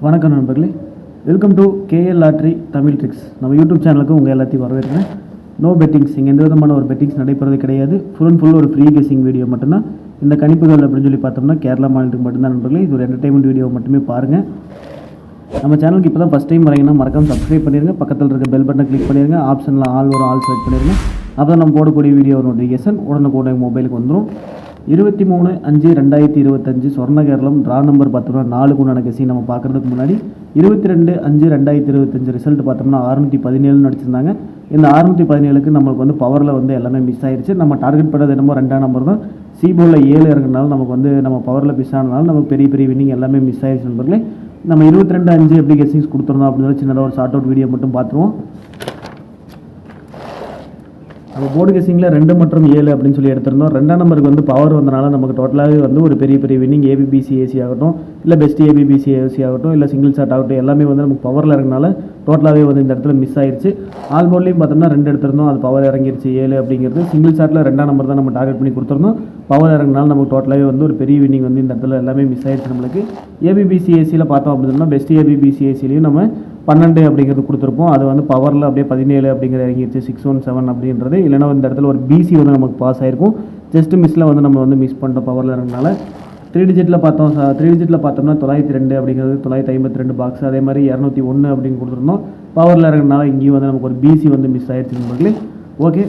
வணக்கம் நண்பர்களே, welcome to KL lottery Tamil tricks. நம்ம யூடியூப் சேனலுக்கு உங்கள் எல்லாத்தையும் வரவேற்கிறேன். நோ பெட்டிங்ஸ், இங்கே எந்த விதமான ஒரு பெட்டிங்ஸ் நடைபெறது கிடையாது. ஃபுல் அண்ட் ஃபுல் ஒரு ஃப்ரீ கெஸிங் வீடியோ மட்டும்தான். இந்த கணிப்புகள் அப்படின்னு சொல்லி பார்த்தோம்னா கேரளா மாநிலத்துக்கு மட்டும்தான் நண்பர்களே. இது ஒரு என்டர்டைன்மெண்ட் வீடியோ மட்டுமே பாருங்கள். நம்ம சேனலுக்கு இப்போ தான் ஃபஸ்ட் டைம் வரீங்கன்னா மறக்காம சப்ஸ்கிரைப் பண்ணிடுங்க. பக்கத்தில் இருக்க பெல் பட்டனை கிளிக் பண்ணிடுங்க. ஆப்ஷனில் ஆல் செலக்ட் பண்ணிடுங்க. அப்போ தான் நம்ம போடக்கூடிய வீடியோ நோட்டிஃபிகேஷன் உடனுக்குடன் மொபைலுக்கு வந்துடும். 23/5/2025 சொர்ண கேரளம் ட்ரா நம்பர் பார்த்தோம்னா 4க்கு உண்டான கெஸிங் நம்ம பார்க்குறதுக்கு முன்னாடி 22/5/2025 ரிசல்ட் பார்த்தோம்னா 617 நடிச்சிருந்தாங்க. இந்த 617க்கு நம்மளுக்கு வந்து பவரில் வந்து எல்லாமே மிஸ் ஆயிடுச்சு. நம்ம டார்கெட் பண்ணது என்னமோ 2ஆம் நம்பர் தான். சி போர்டில் 7 இருக்கிறனால நமக்கு வந்து நம்ம பவரில் மிஸ் ஆனதுனால நமக்கு பெரிய பெரிய வின்னிங் எல்லாமே மிஸ் ஆயிடுச்சு நண்பர்களே. நம்ம 22/5 எப்படி கெஸிங்ஸ் கொடுத்துருந்தோம் அப்படின்னு சின்னதாக ஒரு ஷார்ட் அவுட் வீடியோ மட்டும் பார்த்துருவோம். நம்ம போர்டு கெஸிங்கில் 2 மற்றும் 7 அப்படின்னு சொல்லி எடுத்திருந்தோம். 2ஆம் நம்பருக்கு வந்து பவர் வந்தனால நமக்கு டோட்டலாகவே வந்து ஒரு பெரிய பெரிய வின்னிங் ஏபிபிசிஏசி ஆகட்டும், இல்லை பெஸ்ட் ஏபிபிசிஏசி ஆகட்டும், இல்லை சிங்கிள் ஷாட் ஆகட்டும், எல்லாமே வந்து நமக்கு பவரில் இருக்கனால டோட்டலாகவே வந்து இந்த இடத்துல மிஸ் ஆயிடுச்சு. ஆல் போர்ட்லேயும் பார்த்தோம்னா 2 எடுத்திருந்தோம், அது பவர் இறங்கிருச்சு 7 அப்படிங்கிறது. சிங்கிள் ஷாட்டில் 2ஆம் நம்பர் தான் நம்ம டார்கெட் பண்ணி கொடுத்துருந்தோம். பவர் இறங்கினால நமக்கு டோட்டலாகவே வந்து ஒரு பெரிய வின்னிங் வந்து இந்த இடத்துல எல்லாமே மிஸ் ஆயிடுச்சு நம்மளுக்கு. ஏபிபிசிஏசியில் பார்த்தோம் அப்படின்னா பெஸ்ட் ஏபிபிசிஏசிலையும் நம்ம 12 அப்படிங்கிறது கொடுத்துருப்போம். அது வந்து பவரில் அப்படியே 17 அப்படிங்கிற இறங்கிடுச்சு 617 அப்படின்றது. இல்லைனா இந்த இடத்துல ஒரு பிசி வந்து நமக்கு பாஸ் ஆகிருக்கும். ஜஸ்ட் மிஸ்ஸில் வந்து நம்ம வந்து மிஸ் பண்ணிட்டோம் பவரில் இருக்கனால. 3 டிஜிட்டில் பார்த்தோம்னா 902 அப்படிங்கிறது 952 பாக்ஸ். அதே மாதிரி 201 அப்படின்னு கொடுத்துருந்தோம். பவரில் இருக்கனால இங்கேயும் வந்து நமக்கு ஒரு பிசி வந்து மிஸ் ஆகிடுச்சு நண்பர்களே. ஓகே,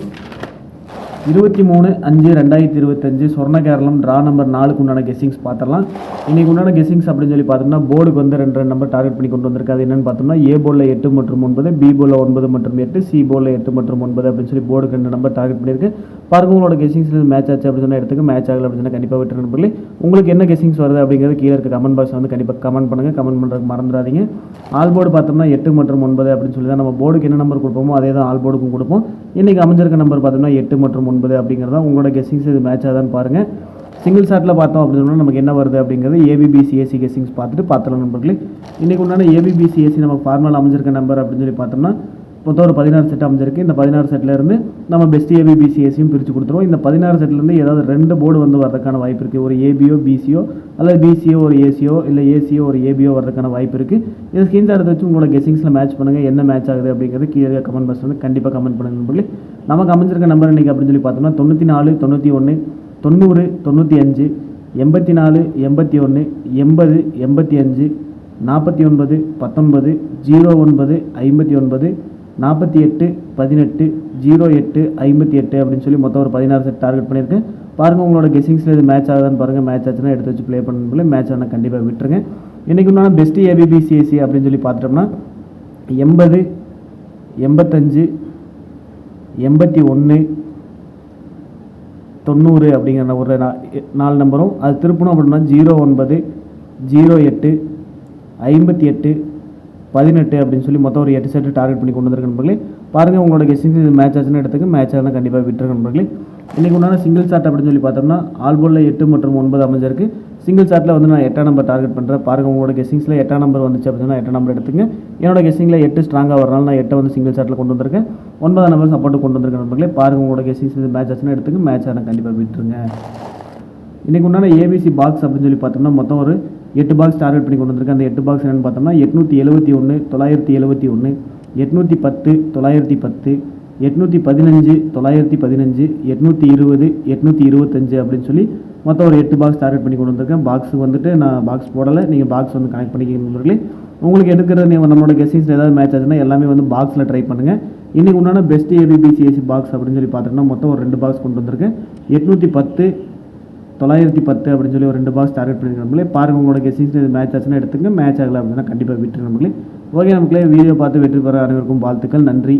23/5/2025 சொர்ண கேரளம் ட்ரா நம்பர் 4க்கு உண்டான கெஸிங்ஸ் பார்த்துடலாம். இன்றைக்கு உண்டான கெஸிங்ஸ் அப்படின்னு சொல்லி பார்த்தோம்னா போர்டுக்கு வந்து 2 நம்பர் டார்கெட் பண்ணி கொண்டு வந்திருக்கு. அது என்னென்னு பார்த்தோம்னா ஏ போர்டில் 8 மற்றும் 9, பி போர்டில் 9 மற்றும் 8, சி போர்டில் 8 மற்றும் 9 அப்படின்னு சொல்லி போர்டுக்கு 2 நம்பர் டார்கெட் பண்ணியிருக்கு. பாருங்க, உங்களோட கெஸிங்ஸில் மேட்ச் ஆச்சு அப்படின்னு சொன்னால் எடுத்துக்க, மேட்ச் ஆகலை அப்படின்னு சொன்னால் கண்டிப்பாக விட்டு நண்பர்களே. உங்களுக்கு என்ன கெஸிங்ஸ் வருது அப்படிங்கிறது கீழே இருக்க கமெண்ட் பாக்ஸ் வந்து கண்டிப்பாக கமெண்ட் பண்ணுங்கள். கமெண்ட் பண்ணுறதுக்கு மறந்துடாதீங்க. ஆல் போர்டு பார்த்தோம்னா 8 மற்றும் 9 அப்படின்னு சொல்லி தான் நம்ம போர்டுக்கு என்ன நம்பர் கொடுப்போமோ அதே தான் ஆல் போர்டுக்கும் கொடுப்போம். இன்றைக்கி அமைஞ்சிருக்க நம்பர் பார்த்தோம்னா 8 மற்றும் 9 அப்படிங்கிறதா உங்களோட கெஸிங்ஸ் இது மேட்ச் ஆகுதான்னு பாருங்கள். சிங்கிள் ஷாட்டில் பார்த்தோம் அப்படின்னா நமக்கு என்ன வருது அப்படிங்கிறது ஏபிபிசிஏசி கெஸிங்ஸ் பார்த்துலாம் நண்பர்களே. இன்றைக்கு உண்டான ஏபிபிசிஏசி நம்ம ஃபார்முலா அமைஞ்சிருக்க நம்பர் அப்படின்னு சொல்லி பார்த்தோம்னா மொத்தம் ஒரு 16 செட் அமைஞ்சிருக்கு. இந்த 16 செட்லேருந்து நம்ம பெஸ்ட் ஏபிபிசிஏசியும் பிரித்து கொடுத்துருவோம். இந்த 16 செட்லேருந்து ஏதாவது 2 போர்டு வந்து வரதுக்கான வாய்ப்பு இருக்குது. ஒரு ஏபியோ பிசியோ அல்லது பிசியோ ஒரு ஏசியோ, இல்லை ஏசியோ ஒரு ஏபியோ வரதுக்கான வாய்ப்பு இருக்குது. இதை ஸ்கிரீன்ஷாட் எடுத்து வச்சு உங்களோட கெஸிங்ஸில் மேட்ச் பண்ணுங்கள். என்ன மேட்ச் ஆகுது அப்படிங்கிறது கீழே கமெண்ட் பாக்ஸ் வந்து கண்டிப்பாக கமெண்ட் பண்ணுங்கள் நண்பர்களே. நமக்கு அமைஞ்சிருக்க நம்பர் இன்றைக்கி அப்படின்னு சொல்லி பார்த்தோம்னா 94, 91, 90, 95, 84, 81, 80, 85, 49, 19, 09, 59, 48, 18, 08, 58 அப்படின்னு சொல்லி மொத்தம் ஒரு 16 செட் டார்கெட் பண்ணியிருக்கேன். பாருங்கள், உங்களோட கெஸிங்ஸில் இது மேட்ச் ஆகுதான்னு பாருங்கள். மேட்ச் ஆச்சுன்னா எடுத்து வச்சு ப்ளே பண்ணல, மேட்ச் ஆனால் கண்டிப்பாக விட்டுருங்க. இன்றைக்கி உண்டான பெஸ்ட் ஏபிபிசிஏசி அப்படின்னு சொல்லி பார்த்துட்டோம்னா 80, 85, 81, 90 அப்படிங்கிற ஒரு 4 நம்பரும் அது திருப்பணும் அப்படின்னா 09, 08, 58, 18 அப்படின்னு சொல்லி மொத்தம் ஒரு 8 செட்டு டார்கெட் பண்ணி கொண்டு வந்திருக்க நண்பர்களே. பாருங்கள், உங்களோட கெஸிங்ஸ் இது மேட்ச் ஆச்சுன்னு எடுத்துக்க, மேட்ச் ஆனால் கண்டிப்பாக விட்டுருக்க நண்பர்களே. இன்றைக்கி உண்டான சிங்கிள் ஷாட் அப்படின்னு சொல்லி பார்த்தோம்னா ஆல் போர்டில் 8 மற்றும் 9 அமைஞ்சிருக்கு. சிங்கிள் ஷாட்டில் வந்து நான் 8ஆம் நம்பர் டார்கெட் பண்ணுறேன். பாருங்கள், உங்களோட கெஸிங்ஸில் 8ஆம் நம்பர் வந்துச்சு அப்படின்னா 8ஆம் நம்பர் எடுத்துங்க. என்னோட கெஸிங்கில் 8 ஸ்ட்ராங்காக வரனால நான் 8 வந்து சிங்கிள் ஷாட்டில் கொண்டு வந்திருக்கேன். 9ஆம் நம்பர் சப்போர்ட்டு கொண்டு வந்திருக்கேன் நண்பர்களே. பாருங்கள், உங்களோட கெஸிங்ஸ் இது மேட்ச் ஆச்சுன்னா எடுத்துங்க, மேட்ச் ஆனால் கண்டிப்பாக விட்டுருங்க. இன்றைக்கி உண்டான ஏபிசி பாக்ஸ் அப்படின்னு சொல்லி பார்த்தோம்னா மொத்தம் ஒரு 8 பாக்ஸ் டார்கெட் பண்ணி கொண்டு வந்திருக்கேன். அந்த 8 பாக்ஸ் என்னென்னு பார்த்தோம்னா 871, 971, 810, 910, 815, 915, 820, 825 அப்படின்னு சொல்லி மொத்தம் ஒரு 8 பாக்ஸ் டார்கெட் பண்ணி கொண்டு வந்திருக்கேன். பாக்ஸுக்கு வந்துட்டு நான் பாக்ஸ் போடலை, நீங்கள் பாக்ஸ் வந்து கனெக்ட் பண்ணிக்கிறீங்களே. உங்களுக்கு எடுக்கிறது நீங்கள் நம்மளோட கெஸிங்ஸ் ஏதாவது மேட்ச் ஆச்சுன்னா எல்லாமே வந்து பாக்ஸில் ட்ரை பண்ணுங்கள். இன்றைக்கி உண்டான பெஸ்ட் ஏபிபிசிஏசி பாக்ஸ் அப்படின்னு சொல்லி பார்த்தோம்னா மொத்தம் ஒரு 2 பாக்ஸ் கொண்டு வந்திருக்கேன். 810, 910 அப்படின்னு சொல்லி ஒரு 2 பாக்ஸ் டார்கெட் பண்ணிக்கிறோம்களே. பாருங்கள், உங்களோட கெஸிங்ஸ் இது மேட்ச் ஆச்சுன்னா எடுத்துங்க, மேட்ச் ஆகலை அப்படின்னா கண்டிப்பாக விட்டுருங்க நம்மளே. ஓகே, நமக்குள்ளே வீடியோ பார்த்து வெற்றி பெற அனைவருக்கும் வாழ்த்துக்கள். நன்றி.